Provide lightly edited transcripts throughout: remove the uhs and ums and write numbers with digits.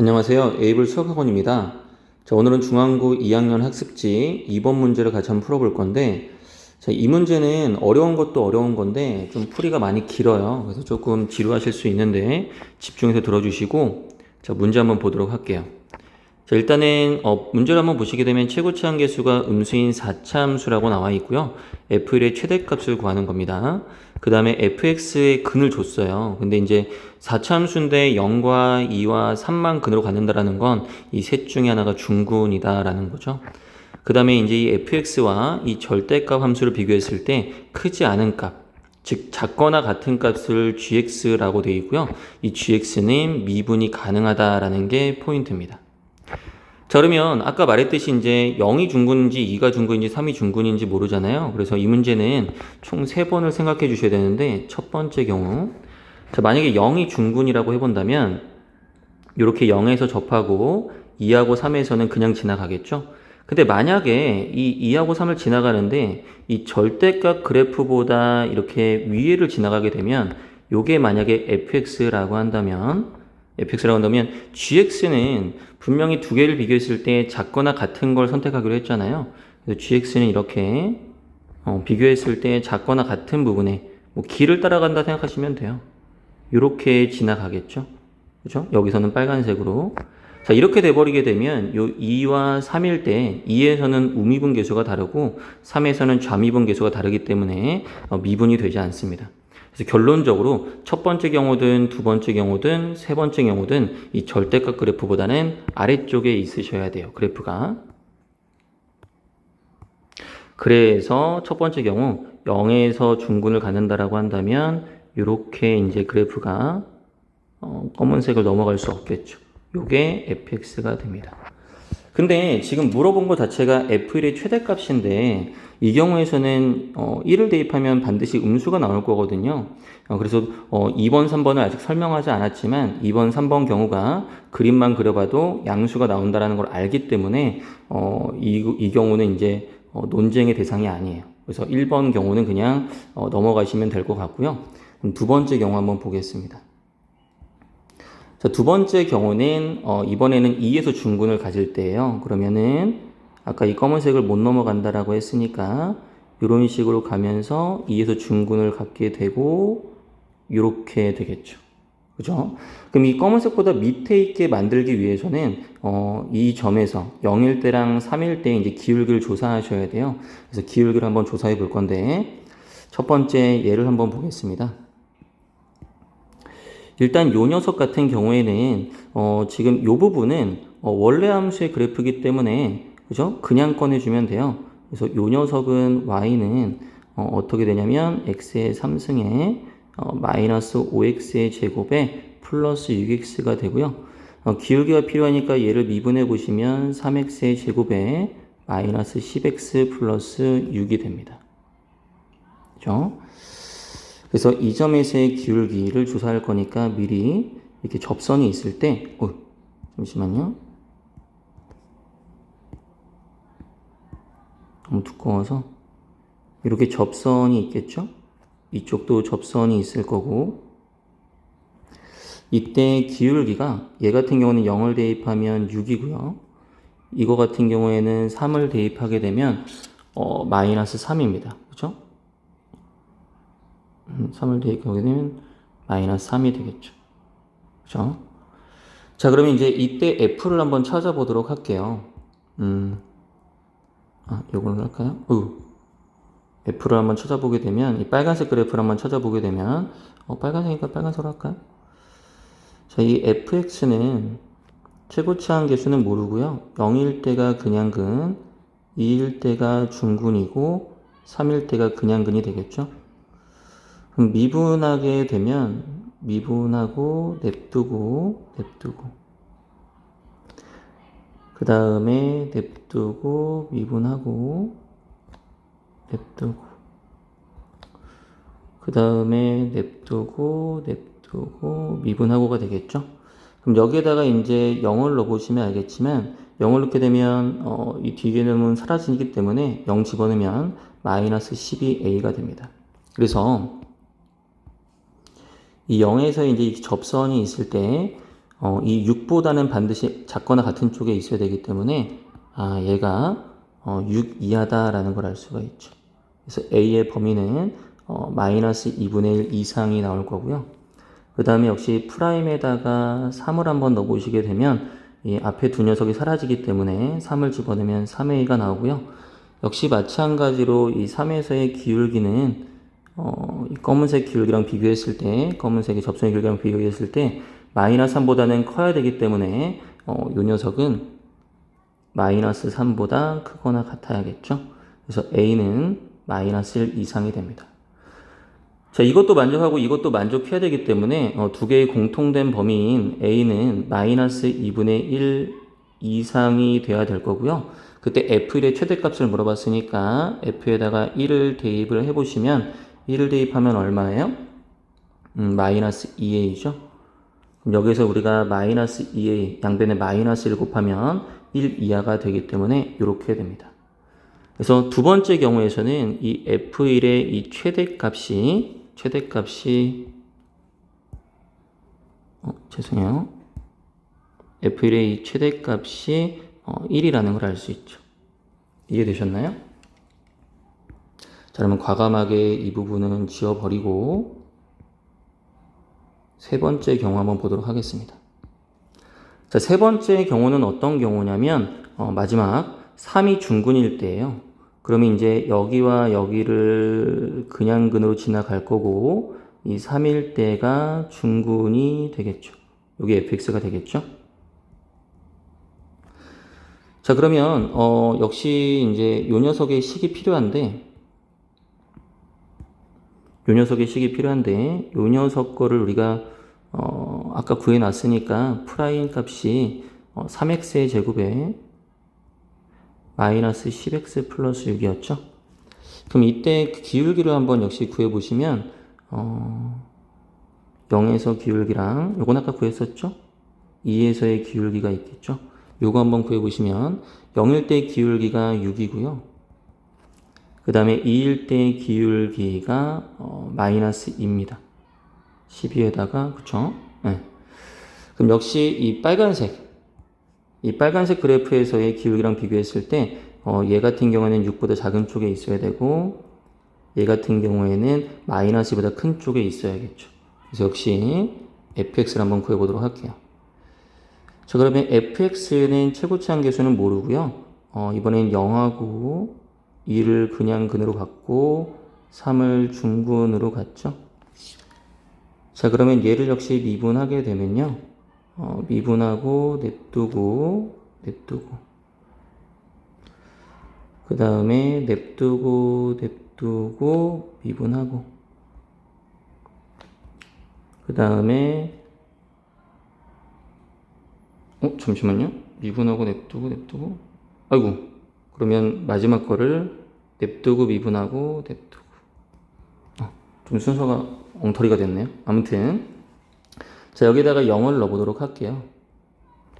안녕하세요. 에이블 수학학원입니다. 자, 오늘은 중앙고 2학년 학습지 2번 문제를 같이 한번 풀어볼 건데, 자, 이 문제는 어려운 것도 어려운 건데 좀 풀이가 많이 길어요. 그래서 조금 지루하실 수 있는데 집중해서 들어주시고, 자, 문제 한번 보도록 할게요. 자, 일단은 문제를 한번 보시게 되면 최고치 한계수가 음수인 4차 함수라고 나와 있고요. f1의 최대값을 구하는 겁니다. 그 다음에 fx의 근을 줬어요. 근데 이제 4차 함수인데 0과 2와 3만 근으로 갖는다라는 건 이 셋 중에 하나가 중근이다라는 거죠. 그 다음에 이제 이 fx와 이 절대값 함수를 비교했을 때 크지 않은 값, 즉 작거나 같은 값을 gx라고 되어 있고요. 이 gx는 미분이 가능하다라는 게 포인트입니다. 자, 그러면 아까 말했듯이 이제 0이 중근인지 2가 중근인지 3이 중근인지 모르잖아요. 그래서 이 문제는 총 3번을 생각해 주셔야 되는데, 첫 번째 경우, 자, 만약에 0이 중근이라고 해본다면 이렇게 0에서 접하고 2하고 3에서는 그냥 지나가겠죠. 근데 만약에 이 2하고 3을 지나가는데 이 절대값 그래프보다 이렇게 위에를 지나가게 되면 요게 만약에 fx라고 한다면 gx는 분명히 두 개를 비교했을 때 작거나 같은 걸 선택하기로 했잖아요. 그래서 gx는 이렇게 비교했을 때 작거나 같은 부분에 뭐 길을 따라간다 생각하시면 돼요. 이렇게 지나가겠죠. 그죠? 여기서는 빨간색으로. 자, 이렇게 돼버리게 되면 요 2와 3일 때 2에서는 우미분 계수가 다르고 3에서는 좌미분 계수가 다르기 때문에 미분이 되지 않습니다. 그래서 결론적으로 첫 번째 경우든 두 번째 경우든 세 번째 경우든 이 절대값 그래프보다는 아래쪽에 있으셔야 돼요. 그래프가. 그래서 첫 번째 경우 0에서 중근을 갖는다라고 한다면 이렇게 이제 그래프가 검은색을 넘어갈 수 없겠죠. 요게 fx가 됩니다. 근데 지금 물어본 것 자체가 f1의 최대값인데 이 경우에서는 1을 대입하면 반드시 음수가 나올 거거든요. 그래서 2번, 3번을 아직 설명하지 않았지만 2번, 3번 경우가 그림만 그려봐도 양수가 나온다는 걸 알기 때문에 이 경우는 이제 논쟁의 대상이 아니에요. 그래서 1번 경우는 그냥 넘어가시면 될 것 같고요. 그럼 두 번째 경우 한번 보겠습니다. 자, 두 번째 경우는 이번에는 2에서 중근을 가질 때예요. 그러면은 아까 이 검은색을 못 넘어간다라고 했으니까 이런 식으로 가면서 2에서 중근을 갖게 되고 이렇게 되겠죠. 그죠? 그럼 이 검은색보다 밑에 있게 만들기 위해서는 이 점에서 0일 때랑 3일 때 이제 기울기를 조사하셔야 돼요. 그래서 기울기를 한번 조사해 볼 건데 첫 번째 예를 한번 보겠습니다. 일단 요 녀석 같은 경우에는 지금 요 부분은 원래 함수의 그래프이기 때문에 그죠? 그냥 꺼내주면 돼요. 그래서 요 녀석은 y는 어떻게 되냐면 x의 3승에 마이너스 5x의 제곱에 플러스 6x가 되고요. 기울기가 필요하니까 얘를 미분해 보시면 3x의 제곱에 마이너스 10x 플러스 6이 됩니다. 그죠? 그래서 이 점에서의 기울기를 조사할 거니까 미리 이렇게 접선이 있을 때, 잠시만요. 너무 두꺼워서. 이렇게 접선이 있겠죠? 이쪽도 접선이 있을 거고. 이때 기울기가, 얘 같은 경우는 0을 대입하면 6이고요. 이거 같은 경우에는 3을 대입하게 되면, 마이너스 3입니다. 그죠? 3을 대입하게 되면 마이너스 3이 되겠죠. 그죠? 자, 그러면 이제 이때 F를 한번 찾아보도록 할게요. 요거를 할까요? F를 한번 찾아보게 되면, 이 빨간색 그래프를 한번 찾아보게 되면, 빨간색이니까 빨간색으로 할까요? 자, 이 fx는 최고치 한계수는 모르고요. 0일 때가 그냥 근, 2일 때가 중근이고, 3일 때가 그냥 근이 되겠죠? 그럼 미분하게 되면 미분하고 냅두고 그 다음에 냅두고 미분하고 냅두고 그 다음에 냅두고 미분하고가 되겠죠. 그럼 여기에다가 이제 0을 넣어보시면 알겠지만 0을 넣게 되면 이 뒤에는 사라지기 때문에 0 집어넣으면 마이너스 12a가 됩니다. 그래서 이 0에서 이제 접선이 있을 때 이 6보다는 반드시 작거나 같은 쪽에 있어야 되기 때문에 얘가 6 이하다라는 걸 알 수가 있죠. 그래서 A의 범위는 마이너스 2분의 1 이상이 나올 거고요. 그 다음에 역시 프라임에다가 3을 한번 넣어보시게 되면 이 앞에 두 녀석이 사라지기 때문에 3을 집어넣으면 3의 2가 나오고요. 역시 마찬가지로 이 3에서의 기울기는 이 검은색 기울기랑 비교했을 때, 검은색의 접선의 기울기랑 비교했을 때 마이너스 3보다는 커야 되기 때문에 이 녀석은 마이너스 3보다 크거나 같아야겠죠. 그래서 A는 마이너스 1 이상이 됩니다. 자, 이것도 만족하고 이것도 만족해야 되기 때문에 두 개의 공통된 범위인 A는 마이너스 2분의 1 이상이 돼야 될 거고요. 그때 F1의 최대값을 물어봤으니까 F에다가 1을 대입을 해보시면 1을 대입하면 얼마예요? 마이너스 2A죠. 그럼 여기서 우리가 마이너스 2A, 양변에 마이너스 1 곱하면 1 이하가 되기 때문에 이렇게 됩니다. 그래서 두 번째 경우에서는 이 F1의 이 최대값이 죄송해요. F1의 이 최대값이 1이라는 걸 알 수 있죠. 이해되셨나요? 자, 그러면 과감하게 이 부분은 지워버리고 세 번째 경우 한번 보도록 하겠습니다. 자, 세 번째 경우는 어떤 경우냐면 마지막 3이 중근일 때예요. 그러면 이제 여기와 여기를 그냥 근으로 지나갈 거고 이 3일 때가 중근이 되겠죠. 여기 fx가 되겠죠. 자, 그러면 역시 이제 요 녀석의 식이 필요한데 요 녀석 거를 우리가 아까 구해놨으니까 프라임 값이 3x의 제곱에 마이너스 10x 플러스 6이었죠. 그럼 이때 그 기울기를 한번 역시 구해보시면 0에서 기울기랑 요건 아까 구했었죠. 2에서의 기울기가 있겠죠. 요거 한번 구해보시면 0일 때 기울기가 6이고요. 그 다음에 2일 때 기울기가 마이너스 2입니다. 12에다가 그쵸? 네. 그럼 역시 이 빨간색 그래프에서의 기울기랑 비교했을 때 얘 같은 경우에는 6보다 작은 쪽에 있어야 되고 얘 같은 경우에는 마이너스 2보다 큰 쪽에 있어야겠죠. 그래서 역시 fx를 한번 구해보도록 할게요. 자, 그러면 fx는 최고치 한계수는 모르고요. 이번엔 0하고 2를 그냥 근으로 갖고 3을 중근으로 갖죠. 자, 그러면 얘를 역시 미분하게 되면요. 미분하고 냅두고 그 다음에 냅두고 미분하고 그 다음에 잠시만요. 미분하고 냅두고 아이고, 그러면 마지막 거를 냅두고 미분하고 좀 순서가 엉터리가 됐네요. 아무튼 자, 여기다가 0을 넣어보도록 할게요.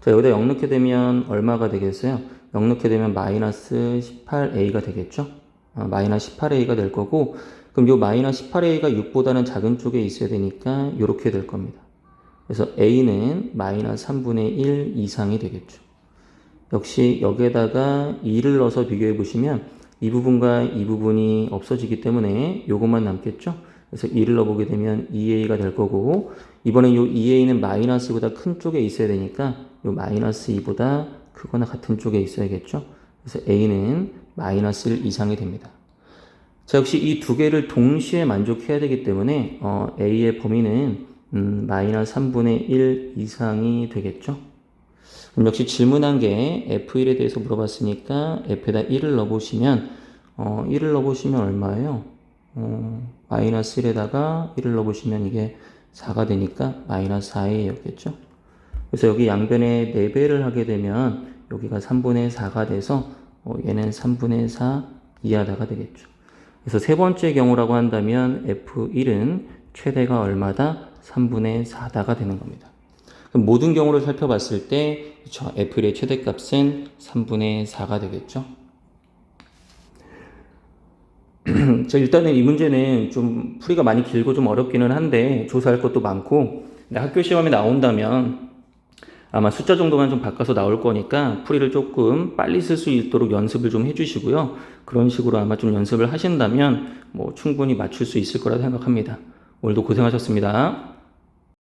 자, 여기다 0 넣게 되면 얼마가 되겠어요? 0 넣게 되면 마이너스 18a가 되겠죠? 마이너스 18a가 될 거고, 그럼 요 마이너스 18a가 6보다는 작은 쪽에 있어야 되니까 이렇게 될 겁니다. 그래서 a는 마이너스 3분의 1 이상이 되겠죠. 역시 여기에다가 2를 넣어서 비교해 보시면 이 부분과 이 부분이 없어지기 때문에 요것만 남겠죠? 그래서 2를 넣어보게 되면 2a가 될 거고, 이번에 요 2a는 마이너스보다 큰 쪽에 있어야 되니까 요 마이너스 2보다 크거나 같은 쪽에 있어야겠죠? 그래서 a는 마이너스 1 이상이 됩니다. 자, 역시 이 두 개를 동시에 만족해야 되기 때문에 a의 범위는 마이너스 3분의 1 이상이 되겠죠? 그럼 역시 질문한 게 F1에 대해서 물어봤으니까 F에다 1을 넣어보시면 1을 넣어보시면 얼마예요? 마이너스 1에다가 1을 넣어보시면 이게 4가 되니까 마이너스 4a였겠죠? 그래서 여기 양변에 4배를 하게 되면 여기가 3분의 4가 돼서 얘는 3분의 4 이하다가 되겠죠. 그래서 세 번째 경우라고 한다면 F1은 최대가 얼마다? 3분의 4다가 되는 겁니다. 그럼 모든 경우를 살펴봤을 때 그렇죠? F1의 최대값은 3분의 4가 되겠죠. 자, 일단은 이 문제는 좀 풀이가 많이 길고 좀 어렵기는 한데 조사할 것도 많고 학교 시험에 나온다면 아마 숫자 정도만 좀 바꿔서 나올 거니까 풀이를 조금 빨리 쓸 수 있도록 연습을 좀 해주시고요. 그런 식으로 아마 좀 연습을 하신다면 뭐 충분히 맞출 수 있을 거라 생각합니다. 오늘도 고생하셨습니다.